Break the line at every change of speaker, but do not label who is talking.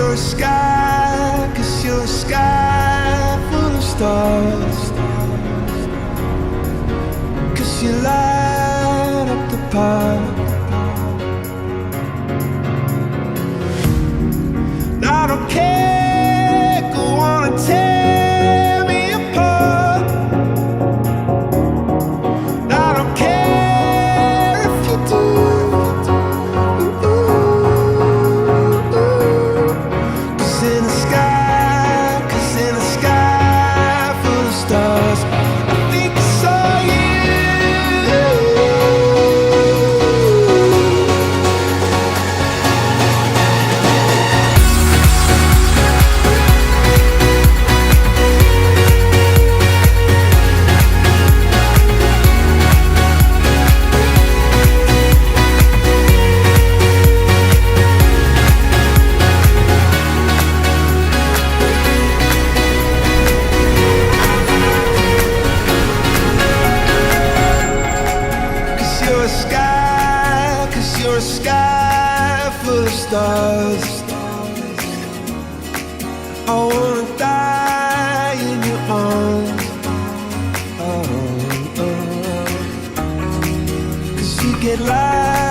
you're a sky, 'cause you're a sky full of stars. 'Cause you light up the park. I don't care, go on and tear me apart. I don't care if you do. Cause in the sky full of stars, I think I saw you. You're a sky full of stars. I wanna die in your arms. Oh, oh. 'Cause you get light